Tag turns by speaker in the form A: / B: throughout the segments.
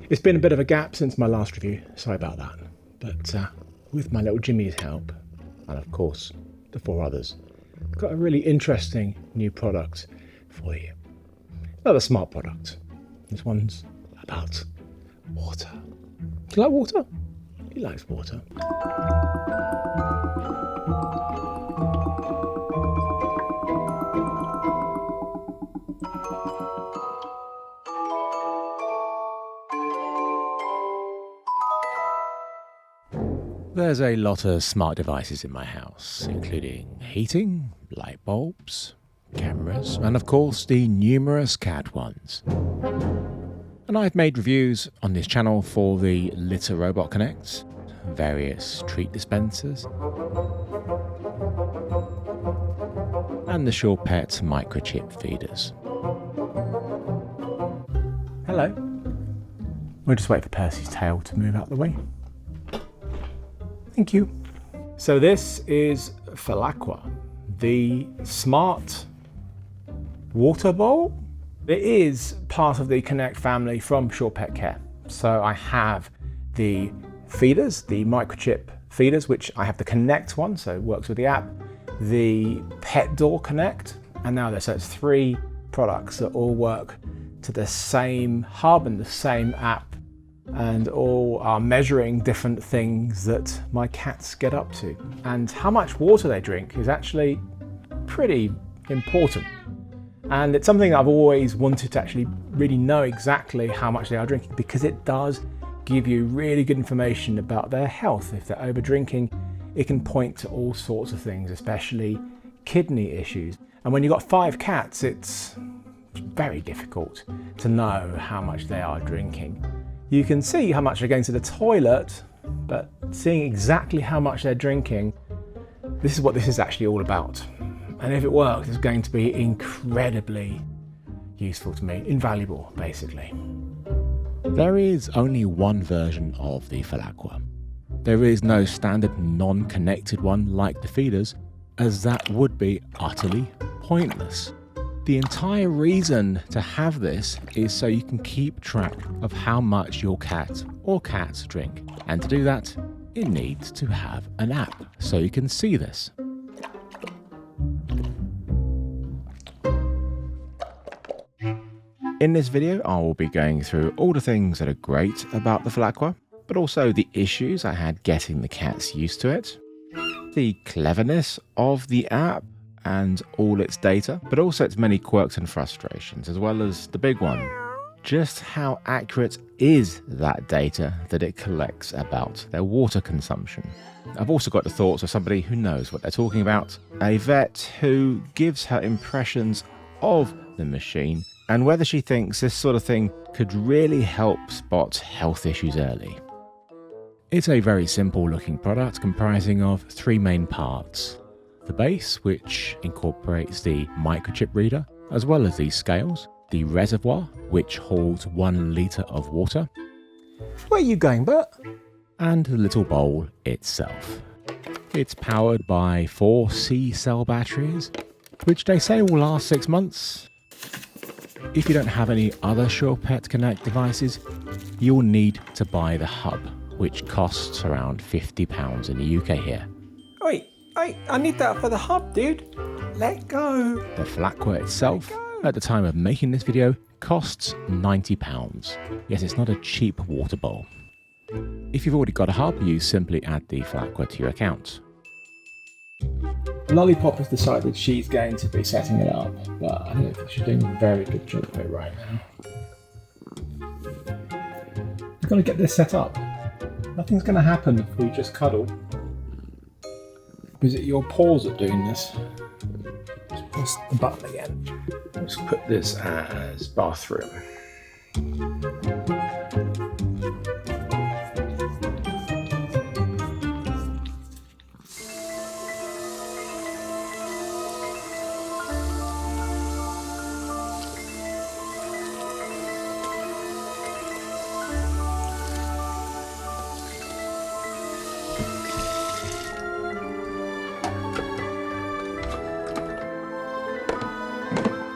A: It's been a bit of a gap since my last review, sorry about that. But with my little Jimmy's help, and of course the 4 others, I've got a really interesting new product for you. Another smart product. This one's about water. Do you like water? He likes water. There's a lot of smart devices in my house, including heating, light bulbs, cameras, and of course the numerous cat ones. And I've made reviews on this channel for the Litter Robot Connect, various treat dispensers, and the Surepet Microchip feeders. Hello. We'll just wait for Percy's tail to move out the way. Thank you. So this is Felaqua, the smart water bowl. It is part of the Connect family from Surepet Care. So I have the feeders, the Microchip feeders, which I have the Connect one, so it works with the app, the Pet Door Connect, and now so it's 3 products that all work to the same hub and the same app, and all are measuring different things that my cats get up to. And how much water they drink is actually pretty important. And it's something I've always wanted to actually really know exactly how much they are drinking, because it does give you really good information about their health. If they're over drinking, it can point to all sorts of things, especially kidney issues. And when you've got 5 cats, it's very difficult to know how much they are drinking. You can see how much they're going to the toilet, but seeing exactly how much they're drinking, this is what this is actually all about. And if it works, it's going to be incredibly useful to me, invaluable, basically. There is only one version of the Felaqua. There is no standard non-connected one like the feeders, as that would be utterly pointless. The entire reason to have this is so you can keep track of how much your cat or cats drink. And to do that, it needs to have an app so you can see this. In this video, I will be going through all the things that are great about the Felaqua, but also the issues I had getting the cats used to it, the cleverness of the app, and all its data, but also its many quirks and frustrations, as well as the big one. Just how accurate is that data that it collects about their water consumption? I've also got the thoughts of somebody who knows what they're talking about, a vet who gives her impressions of the machine, and whether she thinks this sort of thing could really help spot health issues early. It's a very simple looking product comprising of 3 main parts. The base, which incorporates the microchip reader, as well as these scales, the reservoir, which holds 1 litre of water. Where are you going, Bert? And the little bowl itself. It's powered by 4 C-cell batteries, which they say will last 6 months. If you don't have any other Surepet Connect devices, you'll need to buy the hub, which costs around £50 in the UK here. Wait. I need that for the hub, dude. Let go. The Felaqua itself, at the time of making this video, costs £90. Yes, it's not a cheap water bowl. If you've already got a hub, you simply add the Felaqua to your account. Lollipop has decided she's going to be setting it up, but I don't think she's doing a very good job of it right now. We've got to get this set up. Nothing's going to happen if we just cuddle. Is it your paws that are doing this? Just press the button again. Let's put this as bathroom.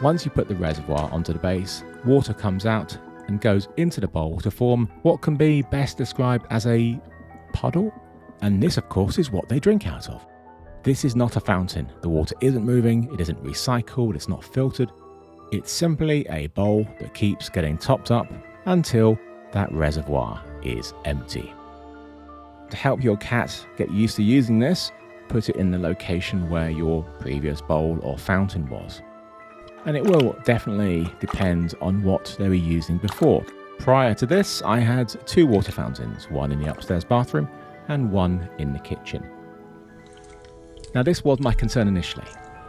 A: Once you put the reservoir onto the base, water comes out and goes into the bowl to form what can be best described as a puddle. And this, of course, is what they drink out of. This is not a fountain. The water isn't moving, it isn't recycled, it's not filtered. It's simply a bowl that keeps getting topped up until that reservoir is empty. To help your cat get used to using this, put it in the location where your previous bowl or fountain was. And it will definitely depend on what they were using before. Prior to this, I had 2 water fountains, one in the upstairs bathroom and one in the kitchen. Now this was my concern initially.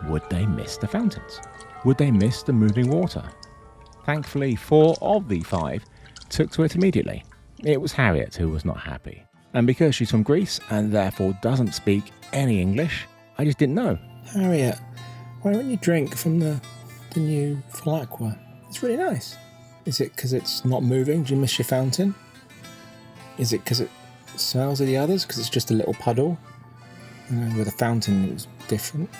A: Would they miss the fountains? Would they miss the moving water? Thankfully, 4 of the 5 took to it immediately. It was Harriet who was not happy. And because she's from Greece and therefore doesn't speak any English, I just didn't know. Harriet, why don't you drink from the new Felaqua? It's really nice. Is it because it's not moving? Do you miss your fountain? Is it because it smells of the others? Because it's just a little puddle? With a fountain it was different.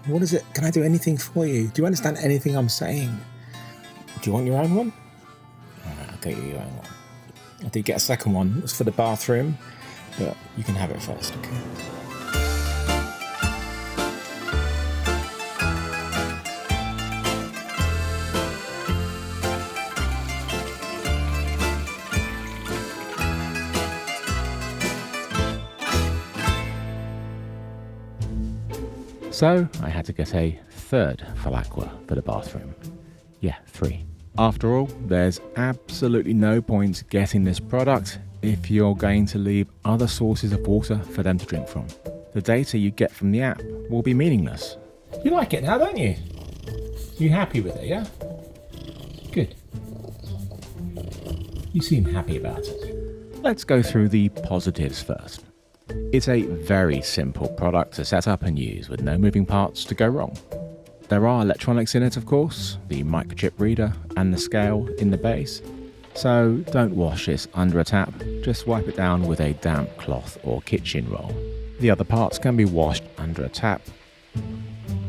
A: What is it? Can I do anything for you? Do you understand anything I'm saying? Do you want your own one? Alright, I'll get you your own one. I did get a second one. It was for the bathroom, but you can have it first, okay? So I had to get a third Felaqua for the bathroom. Yeah, 3. After all, there's absolutely no point getting this product if you're going to leave other sources of water for them to drink from. The data you get from the app will be meaningless. You like it now, don't you? You happy with it, yeah? Good. You seem happy about it. Let's go through the positives first. It's a very simple product to set up and use with no moving parts to go wrong. There are electronics in it, of course, the microchip reader and the scale in the base. So don't wash this under a tap, just wipe it down with a damp cloth or kitchen roll. The other parts can be washed under a tap.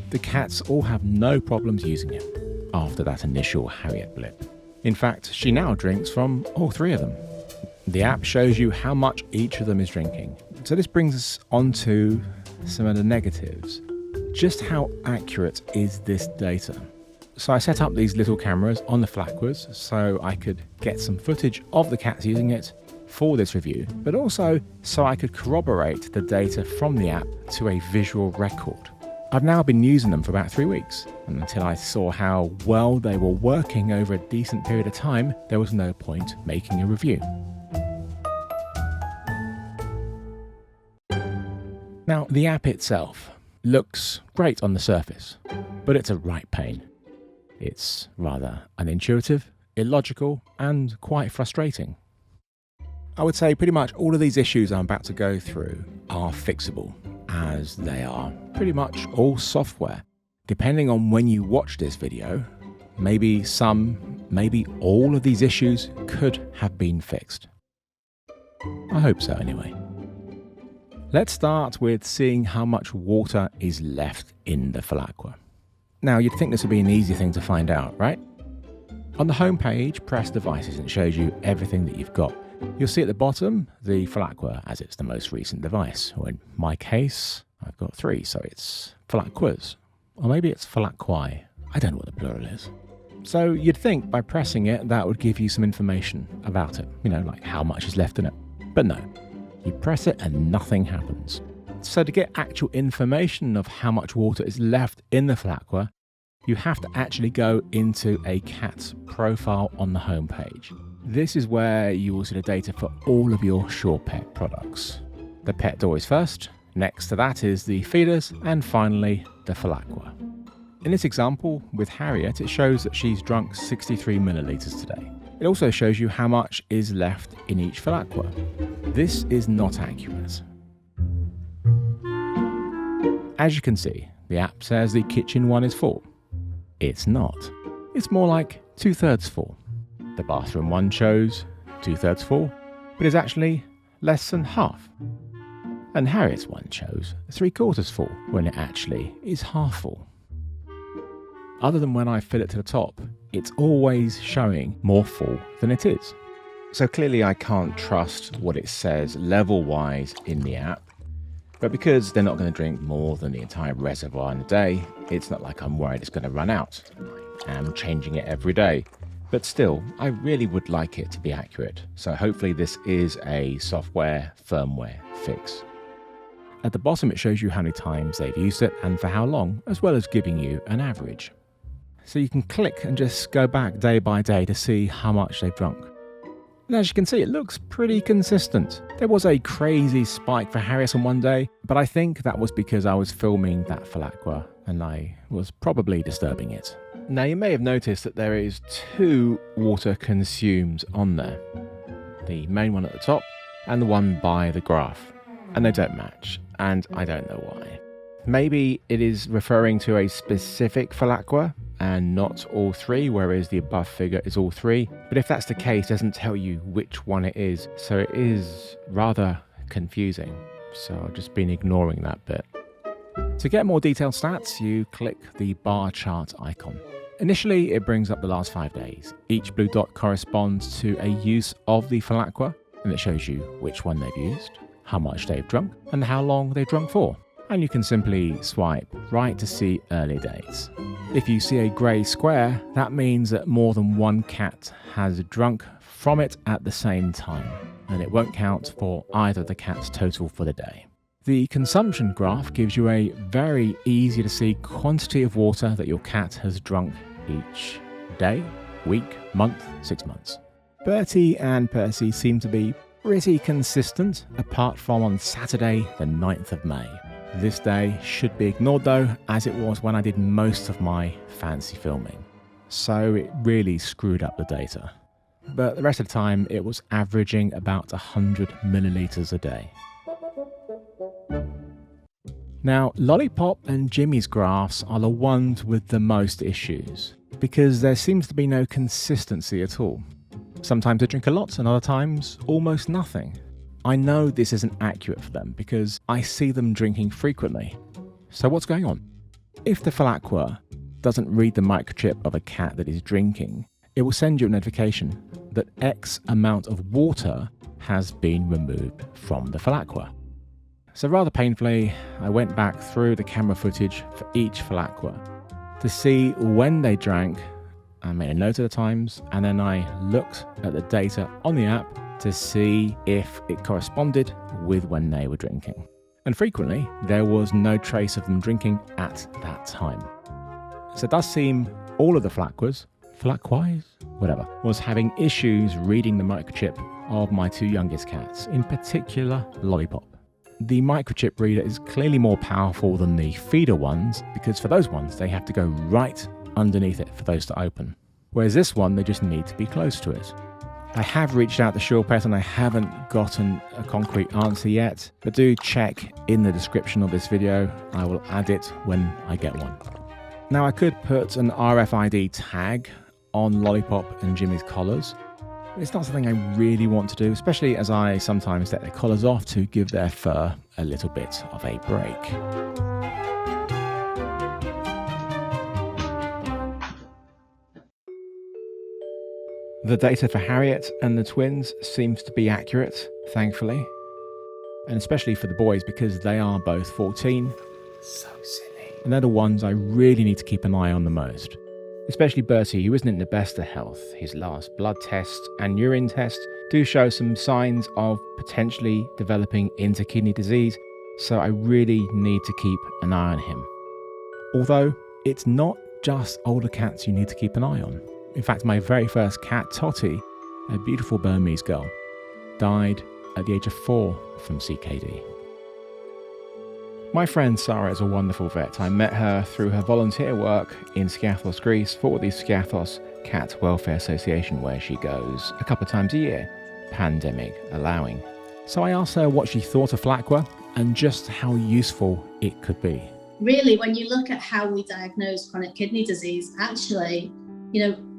A: The cats all have no problems using it after that initial Harriet blip. In fact, she now drinks from all 3 of them. The app shows you how much each of them is drinking. So this brings us on to some of the negatives. Just how accurate is this data? So I set up these little cameras on the Felaquas so I could get some footage of the cats using it for this review, but also so I could corroborate the data from the app to a visual record. I've now been using them for about 3 weeks, and until I saw how well they were working over a decent period of time, there was no point making a review. Now, the app itself looks great on the surface, but it's a right pain. It's rather unintuitive, illogical, and quite frustrating. I would say pretty much all of these issues I'm about to go through are fixable, as they are pretty much all software. Depending on when you watch this video, maybe all of these issues could have been fixed. I hope so anyway. Let's start with seeing how much water is left in the Felaqua. Now, you'd think this would be an easy thing to find out, right? On the home page, press devices and it shows you everything that you've got. You'll see at the bottom the Felaqua as it's the most recent device, or in my case, I've got 3, so it's Felaquas. Or maybe it's Felaquae. I don't know what the plural is. So you'd think by pressing it, that would give you some information about it, like how much is left in it. But no. You press it and nothing happens. So to get actual information of how much water is left in the Felaqua, you have to actually go into a cat's profile on the home page. This is where you will see the data for all of your Surepet products. The pet door is first, next to that is the feeders, and finally the Felaqua. In this example, with Harriet, it shows that she's drunk 63 millilitres today. It also shows you how much is left in each Felaqua. This is not accurate. As you can see, the app says the kitchen one is full. It's not. It's more like 2/3 full. The bathroom one shows 2/3 full, but is actually less than half. And Harriet's one shows 3/4 full, when it actually is half full. other than when I fill it to the top, it's always showing more full than it is. So clearly I can't trust what it says level-wise in the app. But because they're not going to drink more than the entire reservoir in a day, it's not like I'm worried it's going to run out. I am changing it every day. But still, I really would like it to be accurate. So hopefully this is a software firmware fix. At the bottom it shows you how many times they've used it and for how long, as well as giving you an average. So you can click and just go back day by day to see how much they've drunk. And as you can see, it looks pretty consistent. There was a crazy spike for Harriet on one day, but I think that was because I was filming that Felaqua and I was probably disturbing it. Now you may have noticed that there is 2 water consumes on there. The main one at the top and the one by the graph. And they don't match, and I don't know why. Maybe it is referring to a specific Felaqua and not all 3, whereas the above figure is all 3. But if that's the case, it doesn't tell you which one it is, so it is rather confusing. So I've just been ignoring that bit. To get more detailed stats, you click the bar chart icon. Initially, it brings up the last 5 days. Each blue dot corresponds to a use of the Felaqua, and it shows you which one they've used, how much they've drunk, and how long they've drunk for. And you can simply swipe right to see early dates. If you see a grey square, that means that more than one cat has drunk from it at the same time, and it won't count for either of the cat's total for the day. The consumption graph gives you a very easy to see quantity of water that your cat has drunk each day, week, month, 6 months. Bertie and Percy seem to be pretty consistent, apart from on Saturday, the 9th of May. This day should be ignored though, as it was when I did most of my fancy filming. So it really screwed up the data. But the rest of the time it was averaging about 100 millilitres a day. Now, Lollipop and Jimmy's graphs are the ones with the most issues, because there seems to be no consistency at all. Sometimes they drink a lot and other times almost nothing. I know this isn't accurate for them because I see them drinking frequently. So what's going on? If the Felaqua doesn't read the microchip of a cat that is drinking, it will send you a notification that X amount of water has been removed from the Felaqua. So rather painfully, I went back through the camera footage for each Felaqua to see when they drank. I made a note of the times, and then I looked at the data on the app to see if it corresponded with when they were drinking. And frequently, there was no trace of them drinking at that time. So it does seem all of the Felaquas, whatever, was having issues reading the microchip of my 2 youngest cats, in particular Lollipop. The microchip reader is clearly more powerful than the feeder ones, because for those ones, they have to go right underneath it for those to open. Whereas this one, they just need to be close to it. I have reached out to Surepet and I haven't gotten a concrete answer yet, but do check in the description of this video. I will add it when I get one. Now I could put an RFID tag on Lollipop and Jimmy's collars. It's not something I really want to do, especially as I sometimes let their collars off to give their fur a little bit of a break. The data for Harriet and the twins seems to be accurate, thankfully. And especially for the boys, because they are both 14. So silly. And they're the ones I really need to keep an eye on the most. Especially Bertie, who isn't in the best of health. His last blood test and urine test do show some signs of potentially developing into kidney disease, so I really need to keep an eye on him. Although, it's not just older cats you need to keep an eye on. In fact, my very first cat, Totty, a beautiful Burmese girl, died at the age of 4 from CKD. My friend Sarah is a wonderful vet. I met her through her volunteer work in Skiathos, Greece for the Skiathos Cat Welfare Association, where she goes a couple of times a year, pandemic allowing. So I asked her what she thought of Felaqua and just how useful it could be.
B: Really, when you look at how we diagnose chronic kidney disease, actually,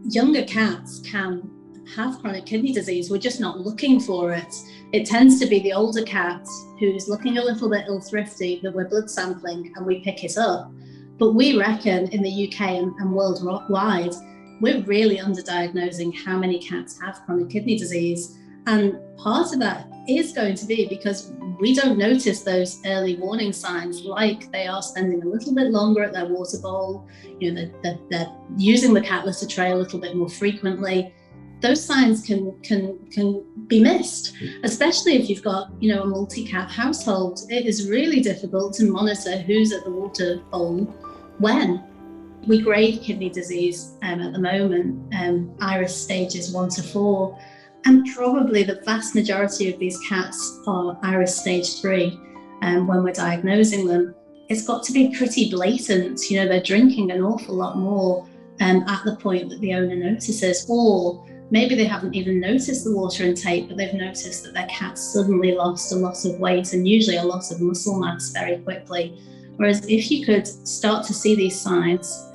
B: younger cats can have chronic kidney disease. We're just not looking for it. It tends to be the older cat who's looking a little bit ill-thrifty that we're blood sampling and we pick it up. But we reckon in the UK and worldwide, we're really underdiagnosing how many cats have chronic kidney disease. And part of that is going to be because we don't notice those early warning signs, like they are spending a little bit longer at their water bowl, they're using the cat litter tray a little bit more frequently. Those signs can be missed, especially if you've got, a multi-cat household. It is really difficult to monitor who's at the water bowl when. We grade kidney disease at the moment, IRIS stages 1 to 4, and probably the vast majority of these cats are IRIS stage 3 when we're diagnosing them. It's got to be pretty blatant, they're drinking an awful lot more at the point that the owner notices, or maybe they haven't even noticed the water intake, but they've noticed that their cat suddenly lost a lot of weight and usually a lot of muscle mass very quickly. Whereas if you could start to see these signs,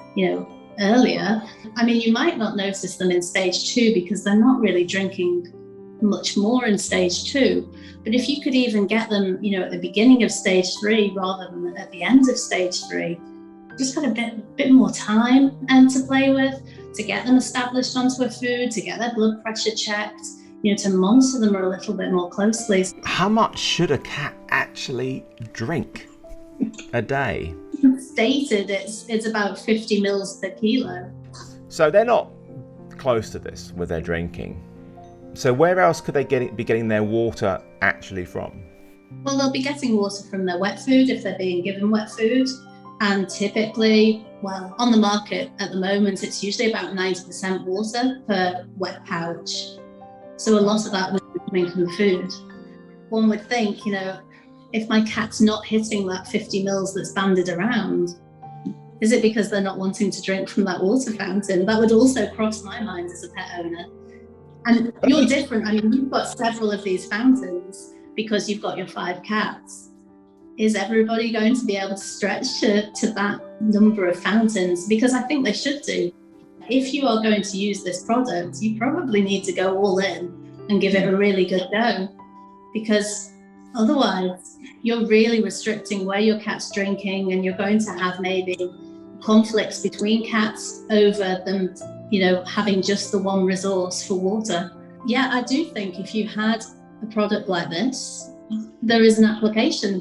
B: earlier, you might not notice them in stage 2 because they're not really drinking much more in stage 2. But if you could even get them, at the beginning of stage 3 rather than at the end of stage 3, just got a bit more time to play with, to get them established onto a food, to get their blood pressure checked, to monitor them a little bit more closely.
A: How much should a cat actually drink a day?
B: Stated it's about 50 mils per kilo.
A: So they're not close to this with their drinking. So where else could they be getting their water actually from?
B: Well, they'll be getting water from their wet food if they're being given wet food. And typically, on the market at the moment, it's usually about 90% water per wet pouch. So a lot of that would be coming from food. One would think, if my cat's not hitting that 50 mils that's banded around, is it because they're not wanting to drink from that water fountain? That would also cross my mind as a pet owner. And you're different. You've got several of these fountains because you've got your 5 cats. Is everybody going to be able to stretch to that number of fountains? Because I think they should do. If you are going to use this product, you probably need to go all in and give it a really good go, because otherwise you're really restricting where your cat's drinking, and you're going to have maybe conflicts between cats over them, having just the one resource for water. Yeah, I do think if you had a product like this, there is an application,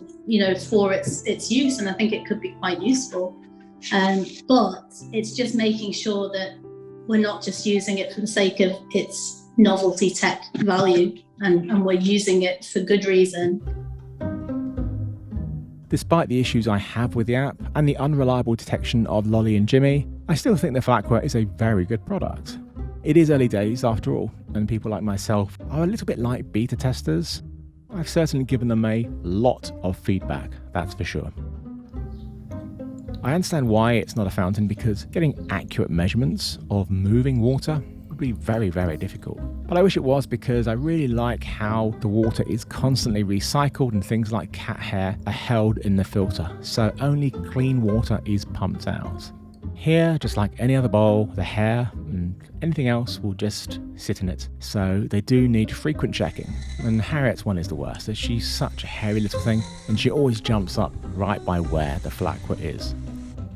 B: for its use, and I think it could be quite useful. But it's just making sure that we're not just using it for the sake of its novelty tech value, and we're using it for good reason.
A: Despite the issues I have with the app and the unreliable detection of Lolly and Jimmy, I still think the Felaqua is a very good product. It is early days after all, and people like myself are a little bit like beta testers. I've certainly given them a lot of feedback, that's for sure. I understand why it's not a fountain, because getting accurate measurements of moving water would be very, very difficult. But I wish it was, because I really like how the water is constantly recycled and things like cat hair are held in the filter, so only clean water is pumped out. Here, just like any other bowl, the hair and anything else will just sit in it. So they do need frequent checking. And Harriet's one is the worst, as she's such a hairy little thing, and she always jumps up right by where the Felaqua is.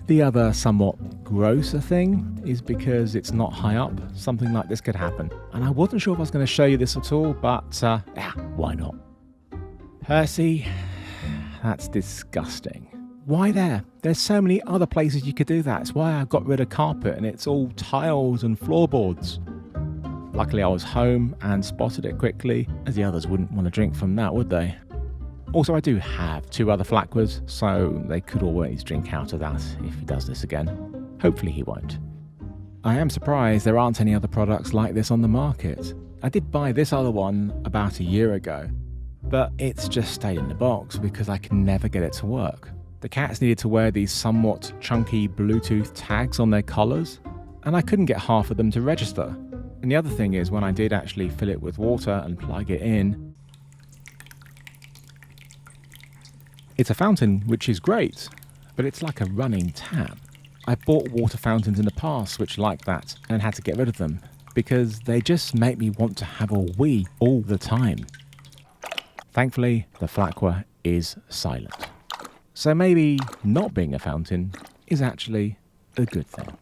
A: The other somewhat grosser thing is because it's not high up, something like this could happen. And I wasn't sure if I was going to show you this at all, but why not? Percy, that's disgusting. Why there? There's so many other places you could do that. It's why I got rid of carpet and it's all tiles and floorboards. Luckily I was home and spotted it quickly, as the others wouldn't want to drink from that, would they? Also, I do have 2 other Felaquas, so they could always drink out of that if he does this again. Hopefully he won't. I am surprised there aren't any other products like this on the market. I did buy this other one about a year ago, but it's just stayed in the box because I can never get it to work. The cats needed to wear these somewhat chunky Bluetooth tags on their collars, and I couldn't get half of them to register. And the other thing is, when I did actually fill it with water and plug it in, it's a fountain, which is great, but it's like a running tap. I've bought water fountains in the past which like that and had to get rid of them because they just make me want to have a wee all the time. Thankfully, the Felaqua is silent. So maybe not being a fountain is actually a good thing.